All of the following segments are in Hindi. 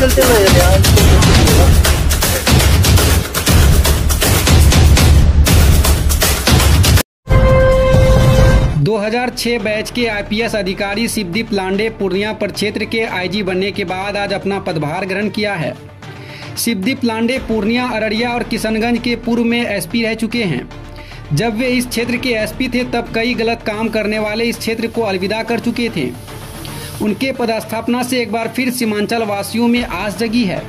चलते ना यार। 2006 बैच के आईपीएस अधिकारी शिवदीप लांडे पूर्णिया प्रक्षेत्र के आईजी बनने के बाद आज अपना पदभार ग्रहण किया है। शिवदीप लांडे पूर्णिया, अररिया और किशनगंज के पूर्व में एसपी रह चुके हैं। जब वे इस क्षेत्र के एसपी थे तब कई गलत काम करने वाले इस क्षेत्र को अलविदा कर चुके थे। उनके पदस्थापना से एक बार फिर सीमांचल वासियों में आस जगी है।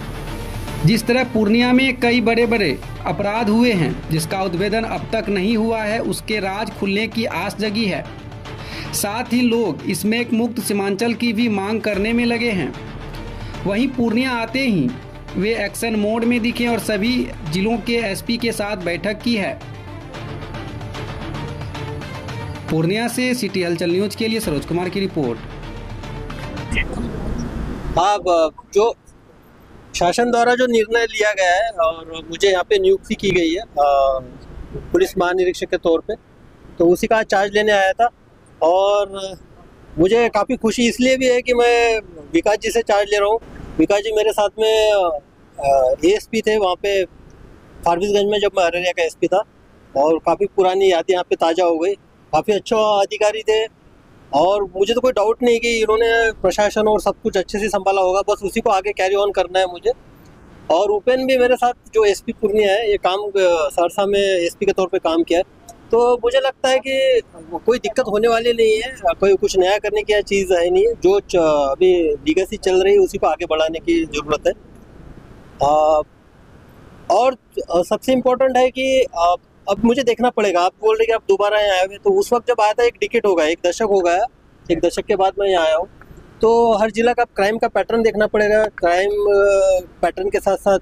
जिस तरह पूर्णिया में कई बड़े बड़े अपराध हुए हैं जिसका उद्भेदन अब तक नहीं हुआ है, उसके राज खुलने की आस जगी है। साथ ही लोग इसमें एक मुक्त सीमांचल की भी मांग करने में लगे हैं। वहीं पूर्णिया आते ही वे एक्शन मोड में दिखे और सभी जिलों के एसपी के साथ बैठक की है। पूर्णिया से सिटी हलचल न्यूज के लिए सरोज कुमार की रिपोर्ट। जो शासन द्वारा जो निर्णय लिया गया है और मुझे यहाँ पे नियुक्ति की गई है पुलिस महानिरीक्षक के तौर पे, तो उसी का चार्ज लेने आया था। और मुझे काफ़ी खुशी इसलिए भी है कि मैं विकास जी से चार्ज ले रहा हूँ। विकास जी मेरे साथ में एएसपी थे वहाँ पे फारबिसगंज में, जब मैं अररिया का एसपी था, और काफ़ी पुरानी यादें यहाँ पे ताज़ा हो गई। काफ़ी अच्छा अधिकारी थे और मुझे तो कोई डाउट नहीं कि इन्होंने प्रशासन और सब कुछ अच्छे से संभाला होगा। बस उसी को आगे कैरी ऑन करना है मुझे। और उपेन भी मेरे साथ जो एसपी पूर्णिया है, ये काम सहरसा में एसपी के तौर पे काम किया है, तो मुझे लगता है कि कोई दिक्कत होने वाली नहीं है। कोई कुछ नया करने की चीज़ है नहीं है। जो अभी लीगेसी चल रही है उसी को आगे बढ़ाने की ज़रूरत है। और सबसे इम्पोर्टेंट है कि अब मुझे देखना पड़ेगा। आप बोल रहे कि आप दोबारा यहाँ आए हुए, तो उस वक्त जब आया था 1 डिकेड हो गया, 1 दशक हो गया। 1 दशक के बाद मैं यहाँ आया हूँ, तो हर जिला का क्राइम का पैटर्न देखना पड़ेगा। क्राइम पैटर्न के साथ साथ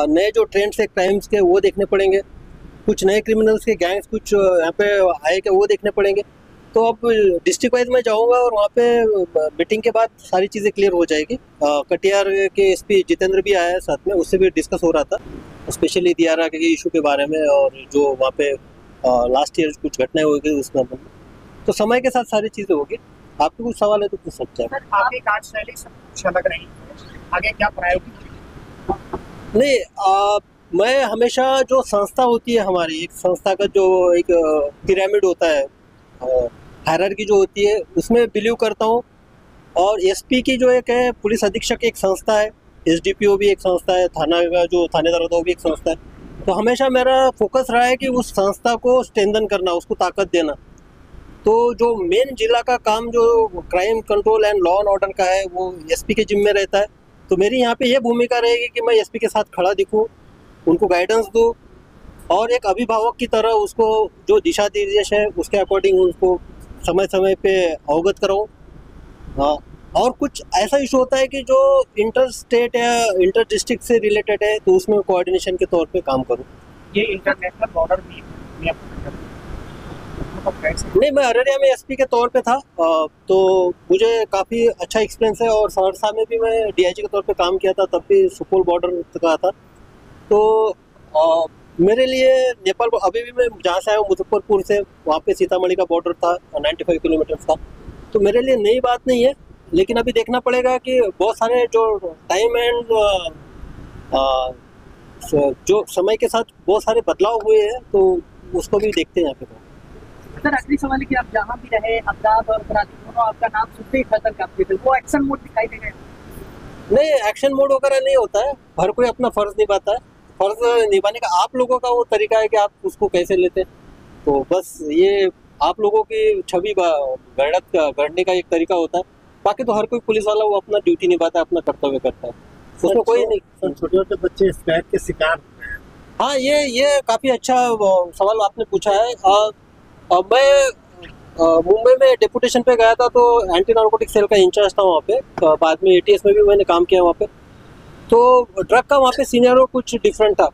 नए जो ट्रेंड्स है क्राइम्स के, वो देखने पड़ेंगे। कुछ नए क्रिमिनल्स के गैंग्स कुछ यहाँ पे आए के, वो देखने पड़ेंगे। तो अब डिस्ट्रिक्ट वाइज में जाऊँगा और वहाँ पे मीटिंग के बाद सारी चीज़ें क्लियर हो जाएगी। कटिहार के एसपी जितेंद्र भी आया है साथ में, उससे भी डिस्कस हो रहा था स्पेशली दियारा के इशू के बारे में, और जो वहाँ पे लास्ट ईयर कुछ घटनाएं हो गई उसमें। तो समय के साथ सारी चीज़ें होगी। आपके कुछ सवाल है तो पूछ सकते हैं। आगे कार्यशैली सब कुछ अलग रही, आगे क्या प्रायोरिटी? नहीं, मैं हमेशा जो संस्था होती है हमारी, एक संस्था का जो एक पिरामिड होता है, हायरार्की जो होती है, उसमें बिलीव करता हूँ। और एसपी की जो एक है, पुलिस अधीक्षक एक संस्था है, एसडीपीओ भी एक संस्था है, थाना का जो थानेदार होता है वो भी एक संस्था है। तो हमेशा मेरा फोकस रहा है कि उस संस्था को स्ट्रेंथन करना, उसको ताकत देना। तो जो मेन जिला का काम जो crime control and law and order का है, वो एसपी के जिम्मे रहता है। तो मेरी यहाँ पे ये भूमिका रहेगी कि मैं एसपी के साथ खड़ा दिखूँ, उनको गाइडेंस दूँ, और एक अभिभावक की तरह उसको जो दिशा निर्देश है उसके अकॉर्डिंग उसको समय समय पे अवगत कराऊँ। हाँ, और कुछ ऐसा इशू होता है कि जो इंटर स्टेट या इंटर डिस्ट्रिक्ट से रिलेटेड है, तो उसमें कोऑर्डिनेशन के तौर पे काम करूँ। ये इंटरनेशनल बॉर्डर भी नहीं, मैं अररिया में एसपी के तौर पे था, तो मुझे काफ़ी अच्छा एक्सपीरियंस है। और सहरसा में भी मैं डीआईजी के तौर पे काम किया था, तब भी सुपौल बॉर्डर का था। तो मेरे लिए नेपाल, अभी भी मैं जहाँ से आया हूँ मुजफ्फरपुर से, वहाँ पे सीतामढ़ी का बॉर्डर था 95 किलोमीटर का। तो मेरे लिए नई बात नहीं है, लेकिन अभी देखना पड़ेगा कि बहुत सारे जो टाइम एंड जो समय के साथ बहुत सारे बदलाव हुए हैं, तो उसको भी देखते हैं यहाँ पे। सर, आखिरी सवाल है कि आप जहाँ भी रहे, अपराध और अपराधी दोनों आपका नाम सुनते ही खतर कांपते थे, वो एक्शन मोड दिखाई देगा? नहीं, एक्शन मोड वगैरह नहीं होता है। हर कोई अपना फर्ज निभाता है। फर्ज निभाने का आप लोगों का वो तरीका है कि आप उसको कैसे लेते हैं। तो बस ये आप लोगों की छवि गढ़ने का एक तरीका होता है। बाकी तो हर कोई पुलिस वाला वो अपना ड्यूटी निभाता है, अपना कर्तव्य करता है, उसमें कोई नहीं। छोटे छोटे बच्चे इस बैग के शिकार। हाँ, ये काफ़ी अच्छा सवाल आपने पूछा है। मैं मुंबई में डेपुटेशन पे गया था, तो एंटी नार्कोटिक सेल का इंचार्ज था वहाँ पे। बाद में एटीएस में भी मैंने काम किया वहाँ पे। तो ड्रग का वहाँ पे सीनियर कुछ डिफरेंट था।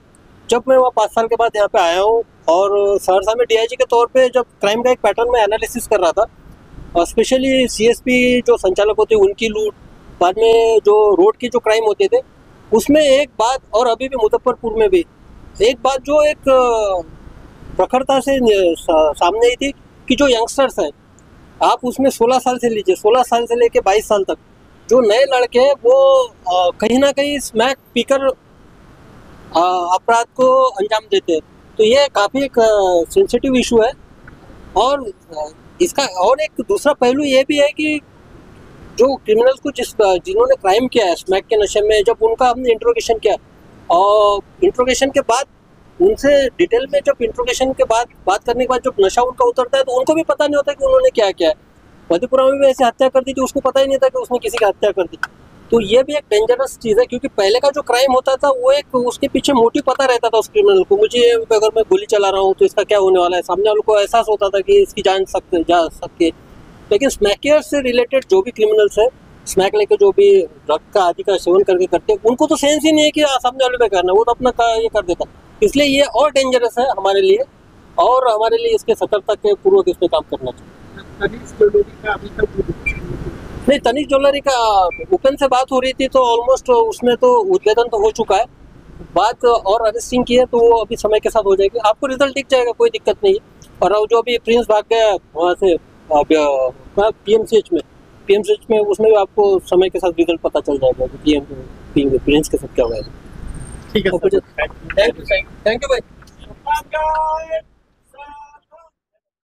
जब मैं वहाँ 5 साल के बाद यहाँ पे आया हूँ, और सहरसा में डीआईजी के तौर पे जब क्राइम का एक पैटर्न में एनालिसिस कर रहा था, स्पेशली सीएसपी जो संचालक होते हैं उनकी लूट, बाद में जो रोड की जो क्राइम होते थे, उसमें एक बात, और अभी भी मुजफ्फरपुर में भी एक बात जो एक प्रखरता से सामने आई थी कि जो यंगस्टर्स हैं, आप उसमें 16 साल से लीजिए, 16 साल से लेके 22 साल तक, जो नए लड़के हैं वो कहीं ना कहीं स्मैक पीकर अपराध को अंजाम देते हैं। तो ये काफ़ी एक सेंसिटिव इशू है। और इसका और एक दूसरा पहलू ये भी है कि जो क्रिमिनल्स को जिन्होंने क्राइम किया है स्मैक के नशे में, जब उनका हमने इंट्रोगेशन किया और इंट्रोगेशन के बाद उनसे डिटेल में जब इंट्रोगेशन के बाद बात करने के बाद जब नशा उनका उतरता है तो उनको भी पता नहीं होता कि उन्होंने क्या किया है। मधेपुरा में भी ऐसे हत्या कर दी थी, उसको पता ही नहीं था कि उसने किसी की हत्या कर दी। तो ये भी एक डेंजरस चीज़ है, क्योंकि पहले का जो क्राइम होता था वो एक उसके पीछे मोटिव पता रहता था उस क्रिमिनल को। मुझे अगर मैं गोली चला रहा हूँ तो इसका क्या होने वाला है, सामने वालों को एहसास होता था कि इसकी जान जा सकती है। लेकिन स्मैकियर से रिलेटेड जो भी क्रिमिनल्स है, स्मैक लेकर जो भी ड्रग का आदि का सेवन करके करते हैं, उनको तो सेंस ही नहीं है कि सामने वाले पे करना, वो तो अपना ये कर देता। इसलिए ये और डेंजरस है हमारे लिए, और हमारे लिए इसके सतर्कता के पूर्वक इस पर काम करना चाहिए। नहीं, तनिष्क ज्वेलरी का ओपन से बात हो रही थी तो ऑलमोस्ट उसमें तो उद्भेदन तो हो चुका है। बात और अरेस्टिंग की है तो वो अभी समय के साथ हो जाएगी, आपको रिजल्ट दिख जाएगा, कोई दिक्कत नहीं है। और अब जो अभी प्रिंस भाग गया वहाँ से पीएमसीएच में उसमें भी आपको समय के साथ रिजल्ट पता चल जाएगा कि प्रिंस के साथ क्या हुआ है। ठीक है सर, थैंक यू भाई।